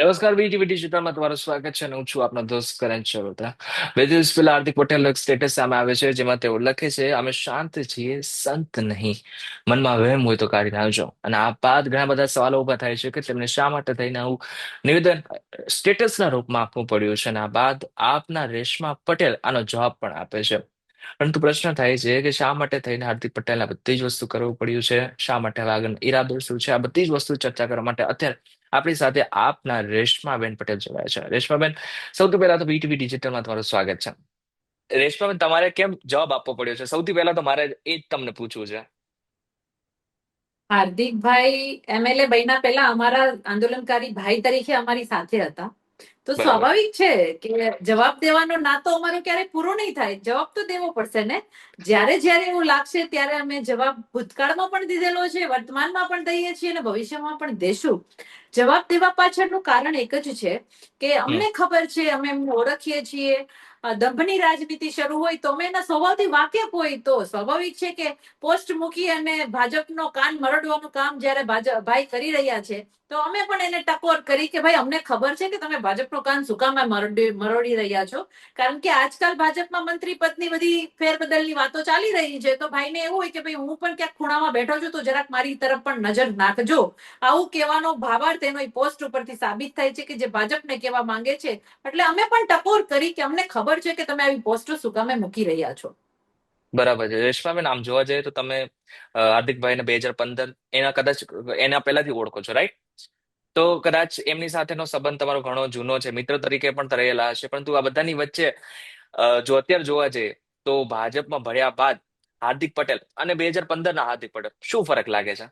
નમસ્કાર બીટીવી ડિજિટલમાં તમારું સ્વાગત છે અને હું છું આપનો દોસ્ત કરણ ચરોતરા. બે દિવસ પહેલા હાર્દિક પટેલનો એક સ્ટેટસ સામે આવે છે જેમાં તેઓ લખે છે, અમે શાંત છીએ, સંત નહીં. મનમાં વહેમ હોય તો કાઢી નાખજો. અને આ બાદ ઘણા બધા સવાલો ઉભા થાય છે કે તેમને શા માટે થઈને આવું નિવેદન સ્ટેટસના રૂપમાં આપવું પડ્યું છે. અને આ બાદ આપના રેશમા પટેલ આનો જવાબ પણ આપે છે. પરંતુ પ્રશ્ન થાય છે કે શા માટે થઈને હાર્દિક પટેલને આ બધી જ વસ્તુ કરવું પડ્યું છે, શા માટે હવે આગળ ઈરાદો શું છે, આ બધી જ વસ્તુ ચર્ચા કરવા માટે અત્યારે આપણી સાથે આપના રેશમાબેન પટેલ જોડાયા છે. રેશમાબેન, સૌથી પહેલા તો બીટીવી ડિજિટલમાં તમારું સ્વાગત છે. રેશમાબેન, તમારે કેમ જવાબ આપવો પડ્યો છે, સૌથી પહેલા તો મારે એ જ તમને પૂછવું છે. હાર્દિકભાઈ એમએલએ બન્યા પહેલા અમારા આંદોલનકારી ભાઈ તરીકે અમારી સાથે હતા. તો બરાબર. સ્વાભાવિક છે કે જવાબ દેવાનો નાતો અમારો ક્યારેય પૂરો નહીં થાય. જવાબ તો દેવો પડશે ને. જ્યારે જ્યારે એવું લાગશે ત્યારે અમે જવાબ ભૂતકાળમાં પણ દીધેલો છે, વર્તમાનમાં પણ દઈએ છીએ અને ભવિષ્યમાં પણ દેશું. જવાબ દેવા પાછળનું કારણ એક જ છે કે હમ. અમને ખબર છે, અમે એમને ઓળખીએ છીએ. દંભની રાજનીતિ શરૂ હોય તો અમે એના સ્વભાવથી વાકેફ હોય તો સ્વાભાવિક છે કે પોસ્ટ મૂકી અને ભાજપનો કાન મરડવાનું કામ જ્યારે ભાઈ કરી રહ્યા છે, તો અમે પણ એને ટકોર કરી કે ભાઈ અમને ખબર છે કે તમે ભાજપનો કાન શું કામ મરોડી રહ્યા છો. કારણ કે આજકાલ ભાજપમાં મંત્રી પદની બધી ફેરબદલની વાતો ચાલી રહી છે, તો ભાઈને એવું હોય કે ભાઈ હું પણ ક્યાંક ખૂણામાં બેઠો છું તો જરાક મારી તરફ પણ નજર નાખજો. આવું કહેવાનો ભાવાર્થ એનો પોસ્ટ ઉપરથી સાબિત થાય છે કે જે ભાજપને કહેવા માંગે છે. એટલે અમે પણ ટકોર કરી કે અમને ખબર છે કે તમે આવી પોસ્ટો શું કામે મૂકી રહ્યા છો. બરાબર છે. રેશમાબેન, આમ જોવા જઈએ તો તમે હાર્દિકભાઈને 2015 એના કદાચ એના પહેલાથી ઓળખો છો, રાઈટ? તો કદાચ એમની સાથેનો સંબંધ તમારો ઘણો જૂનો છે, મિત્ર તરીકે પણ રહેલા હશે. પરંતુ આ બધાની વચ્ચે જો અત્યારે જોવા જઈએ તો ભાજપમાં ભળ્યા બાદ હાર્દિક પટેલ અને 2015 ના હાર્દિક પટેલ શું ફરક લાગે છે?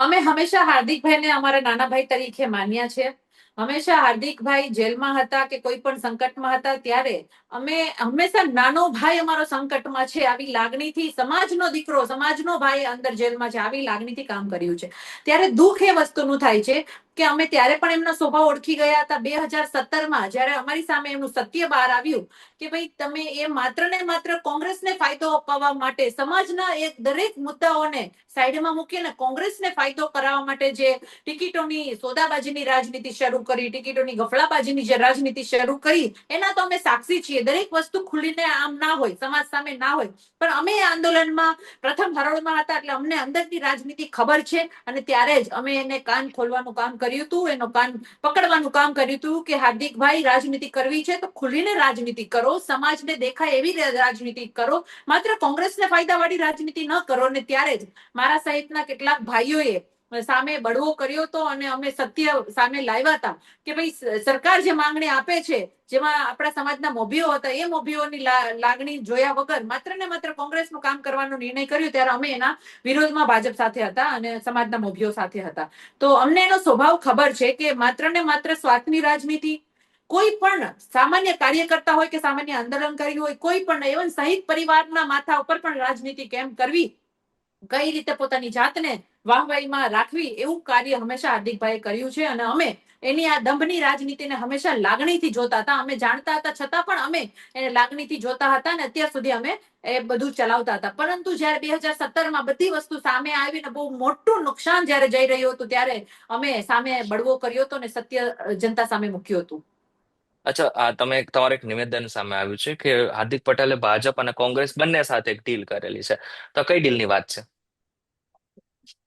અમે હંમેશા હાર્દિકભાઈને અમારા નાના ભાઈ તરીકે માન્યા છે. હંમેશા હાર્દિકભાઈ જેલમાં હતા કે કોઈ પણ સંકટમાં હતા ત્યારે અમે હંમેશા નાનો ભાઈ અમારો સંકટમાં છે આવી લાગણીથી, સમાજનો દીકરો, સમાજનો ભાઈ અંદર જેલમાં છે આવી લાગણીથી કામ કર્યું છે. ત્યારે દુઃખ એ વસ્તુનું થાય છે કે અમે ત્યારે પણ એમનો સ્વભાવ ઓળખી ગયા હતા. 2017માં જયારે અમારી સામે એમનું સત્ય બહાર આવ્યું કે ભાઈ તમે એ માત્ર ને માત્ર કોંગ્રેસને ફાયદો અપાવવા માટે સમાજના એક દરેક મુદ્દાઓને સાઈડમાં મૂકીને કોંગ્રેસને ફાયદો કરાવવા માટે જે ટિકિટોની સોદાબાજીની રાજનીતિ શરૂ કરી, ટિકિટોની ગફડાબાજીની જે રાજનીતિ શરૂ કરી, એના તો અમે સાક્ષી છીએ. દરેક વસ્તુ ખુલીને આમ ના હોય, સમાજ સામે ના હોય, પણ અમે આંદોલનમાં પ્રથમ હરોળમાં હતા એટલે અમને અંદરની રાજનીતિ ખબર છે. અને ત્યારે જ અમે એને કાન ખોલવાનું કામ કર્યું હતું, એનો કાન પકડવાનું કામ કર્યું હતું કે હાર્દિકભાઈ, રાજનીતિ કરવી છે તો ખુલીને રાજનીતિ કરો, સમાજને દેખાય એવી રાજનીતિ કરો, માત્ર કોંગ્રેસને ફાયદાવાળી રાજનીતિ ન કરો. અને ત્યારે જ મારા સહિતના કેટલાક ભાઈઓએ સામે બળવો કર્યો હતો અને અમે સત્ય સામે લાવ્યા હતા કે ભાઈ સરકાર જે માંગણી આપે છે, જેમાં આપણા સમાજના મોભીઓ હતા, એ મોભીઓની લાગણી જોયા વગર માત્ર ને માત્ર કોંગ્રેસનું કામ કરવાનો નિર્ણય કર્યો. ત્યારે અમે એના વિરોધમાં ભાજપ સાથે હતા અને સમાજના મોભીઓ સાથે હતા. તો અમને એનો સ્વભાવ ખબર છે કે માત્ર ને માત્ર સ્વાર્થની રાજનીતિ, કોઈ પણ સામાન્ય કાર્યકર્તા હોય કે સામાન્ય આંદોલનકારી હોય, કોઈ પણ એવન શહીદ પરિવારના માથા ઉપર પણ રાજનીતિ કેમ કરવી, કઈ રીતે પોતાની જાતને વાહવાહીમાં રાખવી, એવું કાર્ય હંમેશા હાર્દિકભાઈએ કર્યું છે. અને અમે એની આ દંભની રાજનીતિને હંમેશા લાગણીથી જોતા હતા. અમે જાણતા હતા છતાં પણ અમે એને લાગણીથી જોતા હતા અને અત્યાર સુધી અમે એ બધું ચલાવતા હતા. પરંતુ જયારે 2017માં બધી વસ્તુ સામે આવીને બહુ મોટું નુકસાન જયારે જઈ રહ્યું હતું ત્યારે અમે સામે બળવો કર્યો હતો અને સત્ય જનતા સામે મૂક્યું હતું. અચ્છા, આ તમારું એક નિવેદન સામે આવ્યું છે કે હાર્દિક પટેલે ભાજપ અને કોંગ્રેસ બંને સાથે એક ડીલ કરેલી છે. તો કઈ ડીલની વાત છે?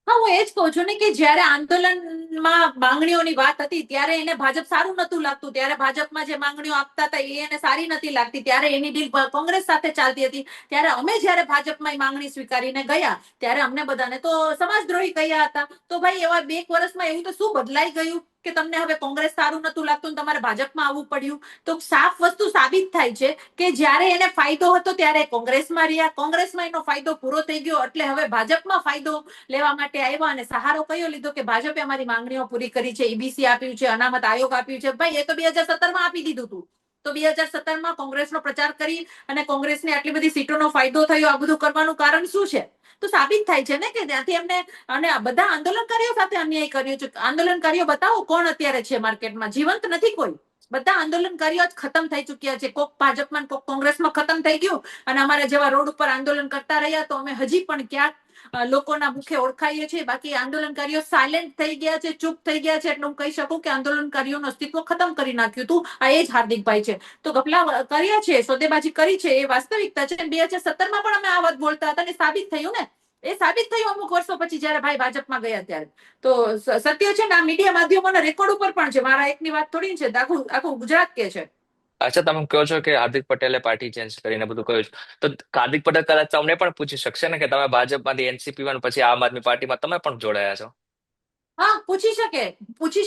હા, હું એ જ કહું છું ને કે જયારે આંદોલનમાં માંગણીઓની વાત હતી ત્યારે એને ભાજપ સારું નતું લાગતું. ત્યારે ભાજપમાં જે માંગણીઓ આપતા હતા એ એને સારી નથી લાગતી. ત્યારે એની ડીલ કોંગ્રેસ સાથે ચાલતી હતી. ત્યારે અમે જયારે ભાજપમાં એ માંગણી સ્વીકારીને ગયા ત્યારે અમને બધાને તો સમાજદ્રોહી કહ્યા હતા. તો ભાઈ એવા 2 વર્ષમાં એવું તો શું બદલાઈ ગયું કે તમને હવે કોંગ્રેસ સારું નતું લાગતું તમારે ભાજપમાં આવવું પડ્યું? તો સાફ વસ્તુ સાબિત થાય છે કે જ્યારે એને ફાયદો હતો ત્યારે કોંગ્રેસમાં રહ્યા, કોંગ્રેસમાં એનો ફાયદો પૂરો થઈ ગયો એટલે હવે ભાજપમાં ફાયદો લેવા માટે આવ્યા અને સહારો કયો લીધો કે ભાજપે અમારી માંગણીઓ પૂરી કરી છે, ઈબીસી આપ્યું છે, અનામત આયોગ આપ્યું છે. ભાઈ એ તો 2017માં આપી દીધું હતું. તો 2017માં કોંગ્રેસનો પ્રચાર કરી અને કોંગ્રેસને આટલી બધી સીટોનો ફાયદો થયો, આ બધું કરવાનું કારણ શું છે? તો સાબિત થાય છે ને કે ત્યાંથી એમને અને બધા આંદોલનકારીઓ સાથે અન્યાય કર્યો છે. આંદોલનકારીઓ બતાવો કોણ અત્યારે છે માર્કેટમાં? જીવંત નથી કોઈ. બધા આંદોલનકારીઓ જ ખતમ થઈ ચુક્યા છે. કોક ભાજપમાં, કોક કોંગ્રેસમાં ખતમ થઈ ગયું અને અમારા જેવા રોડ ઉપર આંદોલન કરતા રહ્યા તો અમે હજી પણ ક્યાંક લોકોના મુખે ઓળખાઈએ છીએ. બાકી આંદોલનકારીઓ સાયલેન્ટ થઈ ગયા છે, ચૂપ થઈ ગયા છે. એટલે હું કહી શકું કે આંદોલનકારીઓનું અસ્તિત્વ ખતમ કરી નાખ્યું હતું આ એ જ હાર્દિકભાઈ છે. તો ગપલા કર્યા છે, સોદેબાજી કરી છે, એ વાસ્તવિકતા છે. 2017 પણ અમે આ વાત બોલતા હતા અને સાબિત થયું ને. એ સાબિત થયું અમુક વર્ષો પછી જયારે ભાઈ ભાજપમાં ગયા ત્યારે. તો સત્ય છે ને, આ મીડિયા માધ્યમોના રેકોર્ડ ઉપર પણ છે. મારા એકની વાત થોડી છે, આખું આખું ગુજરાત કે છે. અચ્છા, તમે કહો છો કે હાર્દિક પટેલે પાર્ટી ચેન્જ કરીને બધું કહ્યું છે, તો હાર્દિક પટેલ કદાચ તમને પણ પૂછી શકશે ને કે તમે ભાજપમાંથી એનસીપી માં પછી આમ આદમી પાર્ટીમાં તમે પણ જોડાયા છો. હા, પૂછી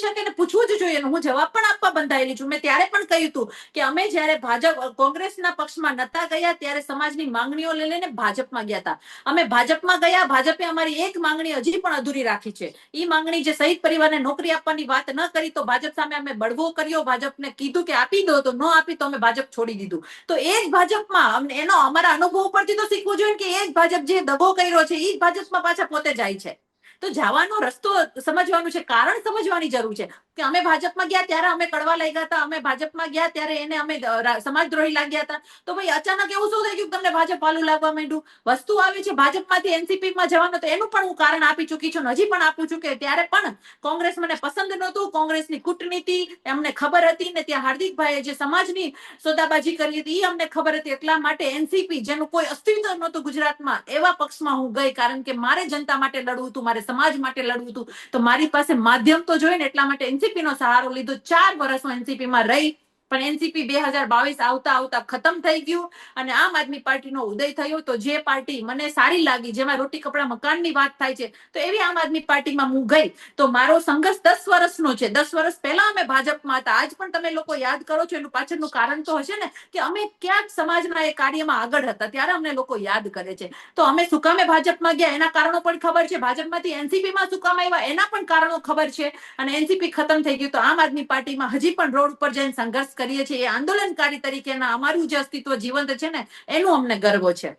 શકે ને પૂછવું જ જોઈએ. હું જવાબ પણ આપવા બંધાયેલી છું. મેં ત્યારે પણ કહ્યું હતું કે અમે જયારે ભાજપ કોંગ્રેસના પક્ષમાં નતા ગયા ત્યારે સમાજની માંગણીઓ લઈ લઈને ભાજપમાં ગયા હતા. અમે ભાજપમાં ગયા, ભાજપે અમારી એક માંગણી હજી પણ અધૂરી રાખી છે. એ માંગણી જે શહીદ પરિવારને નોકરી આપવાની વાત ન કરી તો ભાજપ સામે અમે બળવો કર્યો. ભાજપને કીધું કે આપી દો, તો ન આપી તો અમે ભાજપ છોડી દીધું. તો એ જ ભાજપમાં એનો અમારા અનુભવ પરથી તો શીખવું જોઈએ કે એ જ ભાજપ જે દગો કર્યો છે એ જ ભાજપમાં પાછા પોતે જાય છે. તો જવાનો રસ્તો સમજવાનું છે, કારણ સમજવાની જરૂર છે કે અમે ભાજપમાં ગયા ત્યારે અમે કડવા લાગ્યા હતા, અમે ભાજપમાં ગયા ત્યારે એને અમે સમાજદ્રોહી લાગ્યા હતા. તો ભાઈ અચાનક એવું શું થઈ ગયું તમને ભાજપ વાલું લાગવા માંડ્યું? વસ્તુ આવી છે ભાજપમાંથી એનસીપી માં જવાનું, તો એનું પણ હું કારણ આપી ચૂકી છું, હજી પણ આપું છું કે ત્યારે પણ કોંગ્રેસ મને પસંદ નહોતું. કોંગ્રેસની કૂટનીતિ એમને ખબર હતી ને ત્યાં હાર્દિકભાઈએ જે સમાજની સોદાબાજી કરી હતી એ અમને ખબર હતી. એટલા માટે એનસીપી જેનું કોઈ અસ્તિત્વ નહોતું ગુજરાતમાં એવા પક્ષમાં હું ગઈ, કારણ કે મારે જનતા માટે લડવું હતું, મારે સમાજ માટે લડવું હતું. તો મારી પાસે માધ્યમ તો જોઈએ ને, એટલા માટે એનસીપી નો સહારો લીધો. 4 વર્ષ હું એનસીપી માં રહી. પણ એનસીપી 2022 આવતા આવતા ખતમ થઈ ગયું અને આમ આદમી પાર્ટીનો ઉદય થયો. તો જે પાર્ટી મને સારી લાગી, જેમાં રોટી કપડા મકાનની વાત થાય છે, તો એવી આમ આદમી પાર્ટીમાં હું ગઈ. તો મારો સંઘર્ષ 10 વર્ષનો છે. 10 વર્ષ પહેલા અમે ભાજપમાં હતા. આજ પણ તમે લોકો યાદ કરો છો, એનું પાછળનું કારણ તો હશે ને કે અમે ક્યાંક સમાજના એ કાર્યમાં આગળ હતા, ત્યારે અમને લોકો યાદ કરે છે. તો અમે શું કામે ભાજપમાં ગયા એના કારણો પણ ખબર છે. ભાજપમાંથી એનસીપીમાં શું કામ આવ્યા એના પણ કારણો ખબર છે. અને એનસીપી ખતમ થઈ ગયું તો આમ આદમી પાર્ટીમાં હજી પણ રોડ ઉપર જઈને સંઘર્ષ કરીએ છીએ. એ આંદોલનકારી તરીકેના અમારું જે અસ્તિત્વ જીવંત છે ને, એનું અમને ગર્વ છે.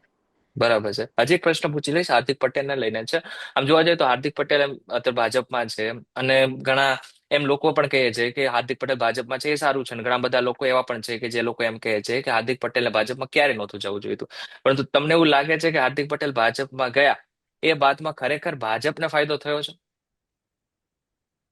બરાબર છે. હજી એક પ્રશ્ન પૂછી લઈશ, હાર્દિક પટેલને લઈને છે. આમ જોવા જઈએ તો હાર્દિક પટેલ એમ અત્યારે ભાજપમાં છે અને ઘણા એમ લોકો પણ કહે છે કે હાર્દિક પટેલ ભાજપમાં છે એ સારું છે, અને ઘણા બધા લોકો એવા પણ છે કે જે લોકો એમ કહે છે કે હાર્દિક પટેલને ભાજપમાં ક્યારે નહોતું જવું જોઈતું. પરંતુ તમને એવું લાગે છે કે હાર્દિક પટેલ ભાજપમાં ગયા એ બાદમાં ખરેખર ભાજપને ફાયદો થયો છે?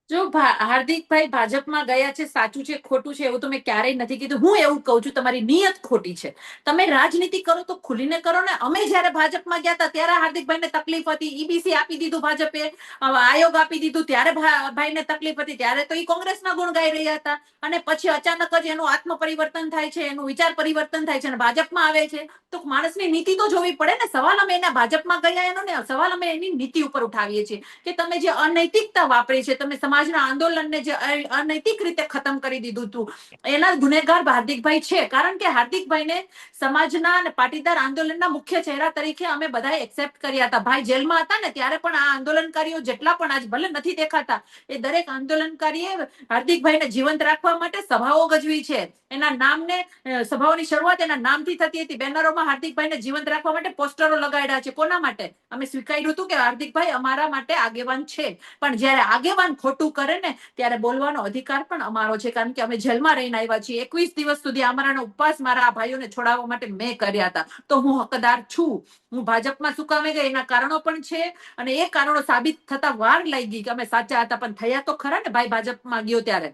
જો હાર્દિકભાઈ ભાજપમાં ગયા છે, સાચું છે ખોટું છે એવું તો મેં ક્યારેય નથી કીધું. હું એવું કહું છું તમારી નિયત ખોટી છે. તમે રાજનીતિ કરો તો ખુલીને કરો ને. અમે જયારે ભાજપમાં ગયા હતા ત્યારે હાર્દિકભાઈને તકલીફ હતી. ઈબીસી આપી દીધું ભાજપે, આયોગ આપી દીધું, ત્યારે ભાઈને તકલીફ હતી. ત્યારે તો એ કોંગ્રેસના ગુણ ગાઈ રહ્યા હતા. અને પછી અચાનક જ એનું આત્મ પરિવર્તન થાય છે, એનું વિચાર પરિવર્તન થાય છે અને ભાજપમાં આવે છે. તો માણસની નીતિ તો જોવી પડે ને. સવાલ અમે એના ભાજપમાં ગયા એનો ને, સવાલ અમે એની નીતિ ઉપર ઉઠાવીએ છીએ કે તમે જે અનૈતિકતા વાપરી છે, તમે સમાજના આંદોલનને જે અનૈતિક રીતે ખતમ કરી દીધું હતું, એના ગુનેગાર હાર્દિકભાઈ છે. કારણ કે હાર્દિકભાઈને સમાજના અને પાટીદાર આંદોલનના મુખ્ય ચહેરા તરીકે અમે બધાએ એક્સેપ્ટ કર્યા હતા. ભાઈ જેલમાં હતા ને ત્યારે પણ આ આંદોલનકારીઓ જેટલા પણ આજ ભલે નથી દેખાતા, એ દરેક આંદોલનકારીએ હાર્દિકભાઈને જીવંત રાખવા માટે સભાઓ ગજવી છે. એના નામને સભાઓની શરૂઆત એના નામથી થતી હતી. બેનરોમાં હાર્દિકભાઈને જીવંત રાખવા માટે પોસ્ટરો લગાડ્યા છે. કોના માટે? અમે સ્વીકાર્યું હતું કે હાર્દિકભાઈ અમારા માટે આગેવાન છે. પણ જયારે આગેવાન ખોટું કરે ને ત્યારે બોલવાનો અધિકાર પણ અમારો છે, કારણ કે અમે જેલમાં રહીને આવ્યા છીએ. 21 દિવસ સુધી આમરણનો ઉપવાસ મારા આ ભાઈઓને છોડાવવા માટે મેં કર્યા હતા. તો હું હકદાર છું. હું ભાજપમાં શું કામે ગઈ એના કારણો પણ છે અને એ કારણો સાબિત થતા વાર લાગી કે અમે સાચા હતા. પણ થયા તો ખરા ને. ભાઈ ભાજપમાં ગયો ત્યારે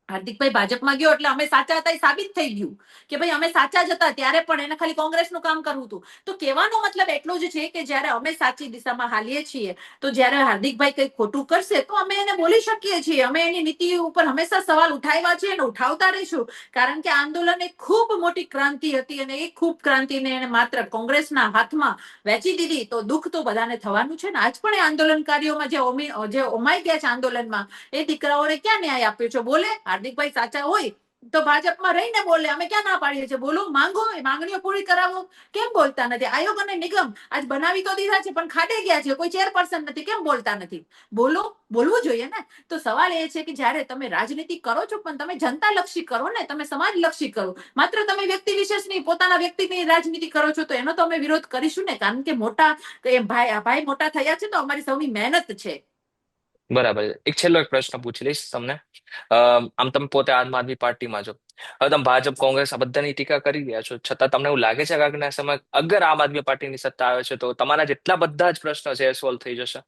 હાર્દિકભાઈ ભાજપમાં ગયો એટલે અમે સાચા હતા એ સાબિત થઈ ગયું કે ભાઈ અમે સાચા જ હતા. ત્યારે પણ એને ખાલી કોંગ્રેસનું કામ કરવું હતું. તો કહેવાનો મતલબ એટલો જ છે કે જયારે અમે સાચી દિશામાં હાલીએ છીએ, તો જયારે હાર્દિકભાઈ કંઈક ખોટું કરશે તો અમે એને બોલી શકીએ છીએ. અમે એની નીતિ ઉપર હંમેશા સવાલ ઉઠાવ્યા છે અને ઉઠાવતા રહીશું. કારણ કે આંદોલન એક ખૂબ મોટી ક્રાંતિ હતી અને એ ખૂબ ક્રાંતિને એને માત્ર કોંગ્રેસના હાથમાં વેચી દીધી. તો દુઃખ તો બધાને થવાનું છે ને. આજ પણ એ આંદોલનકારીઓમાં જે ઓમાઈ ગયા છે આંદોલનમાં, એ દીકરાઓને ક્યાં ન્યાય આપ્યો છે? બોલે. હાર્દિકભાઈ સાચા હોય તો ભાજપમાં રહીને બોલે. અમે ક્યાં ના પાડીએ છીએ? બોલો, માંગો, માંગણીઓ પૂરી કરાવો. કેમ બોલતા નથી? આયોગ અને નિગમ આજ બનાવી તો દીધા છે પણ ખાડે ગયા છે. કોઈ ચેરપર્સન નથી. કેમ બોલતા નથી? બોલો, બોલવું જોઈએ ને. તો સવાલ એ છે કે જયારે તમે રાજનીતિ કરો છો પણ તમે જનતાલક્ષી કરો ને, તમે સમાજલક્ષી કરો. માત્ર તમે વ્યક્તિ વિશેષની પોતાના વ્યક્તિની રાજનીતિ કરો છો તો એનો તો અમે વિરોધ કરીશું ને. કારણ કે મોટા ભાઈ મોટા થયા છે તો અમારી સૌની મહેનત છે. બરાબર. એક છેલ્લો એક પ્રશ્ન પૂછી લઈશ તમને. આમ તમે પોતે આમ આદમી પાર્ટીમાં છો. હવે તમે ભાજપ, કોંગ્રેસ આ બધાની ટીકા કરી રહ્યા છો, છતાં તમને એવું લાગે છે કે આગળના સમય અગર આમ આદમી પાર્ટીની સત્તા આવે છે તો તમારા જેટલા બધા જ પ્રશ્નો છે એ સોલ્વ થઈ જશે?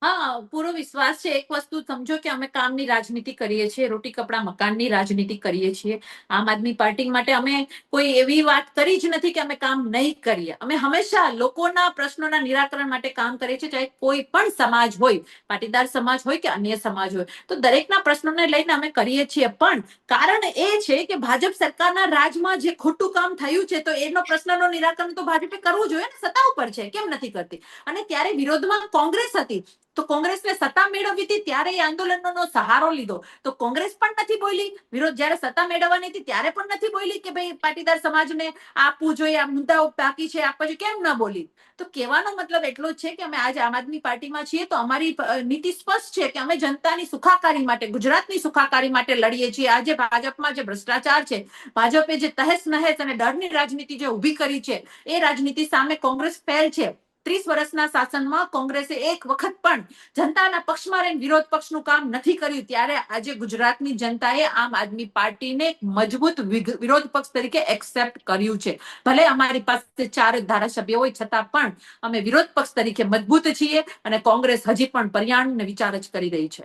હા, પૂરો વિશ્વાસ છે. એક વસ્તુ સમજો કે અમે કામની રાજનીતિ કરીએ છીએ, રોટી કપડા મકાનની રાજનીતિ કરીએ છીએ. આમ આદમી પાર્ટી માટે અમે કોઈ એવી વાત કરી જ નથી કે અમે કામ નહીં કરીએ. અમે હંમેશા લોકોના પ્રશ્નોના નિરાકરણ માટે કામ કરીએ છીએ, ચાહે કોઈ પણ સમાજ હોય, પાટીદાર સમાજ હોય કે અન્ય સમાજ હોય. તો દરેકના પ્રશ્નોને લઈને અમે કરીએ છીએ. પણ કારણ એ છે કે ભાજપ સરકારના રાજમાં જે ખોટું કામ થયું છે, તો એનો પ્રશ્નનો નિરાકરણ તો ભાજપે કરવું જોઈએ ને. સત્તા ઉપર છે, કેમ નથી કરતી? અને ત્યારે વિરોધમાં કોંગ્રેસ હતી. તો કોંગ્રેસને સત્તા મેળવવી હતી ત્યારે એ આંદોલનોનો સહારો લીધો. તો કોંગ્રેસ પણ નથી બોલી. વિરોધ જ્યારે સત્તા મેળવવાની હતી ત્યારે પણ નથી બોલી કે ભાઈ પાટીદાર સમાજને આપવું જોઈએ, આ મુદ્દાઓ બાકી છે આપવા જોઈએ. કેમ ના બોલી? તો કહેવાનો મતલબ એટલો જ છે કે અમે આજે આમ આદમી પાર્ટીમાં છીએ તો અમારી નીતિ સ્પષ્ટ છે કે અમે જનતાની સુખાકારી માટે, ગુજરાતની સુખાકારી માટે લડીએ છીએ. આજે ભાજપમાં જે ભ્રષ્ટાચાર છે, ભાજપે જે તહેસ નહેસ અને ડરની રાજનીતિ જે ઉભી કરી છે, એ રાજનીતિ સામે કોંગ્રેસ ફેલ છે. 30 વર્ષના શાસનમાં કોંગ્રેસે એક વખત પણ જનતાના પક્ષમાં રહીને વિરોધ પક્ષનું કામ નથી કર્યું. ત્યારે આજે ગુજરાતની જનતાએ આમ આદમી પાર્ટીને મજબૂત વિરોધ પક્ષ તરીકે એક્સેપ્ટ કર્યું છે. ભલે અમારી પાસે 4 ધારાસભ્ય હોય છતાં પણ અમે વિરોધ પક્ષ તરીકે મજબૂત છીએ અને કોંગ્રેસ હજી પણ પર્યાણ ને વિચાર જ કરી રહી છે.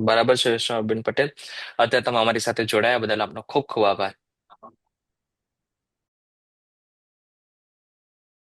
બરાબર છે, વૈષ્ણવબેન પટેલ. અત્યારે તમે અમારી સાથે જોડાયા બદલ આપનો ખૂબ ખૂબ આભાર.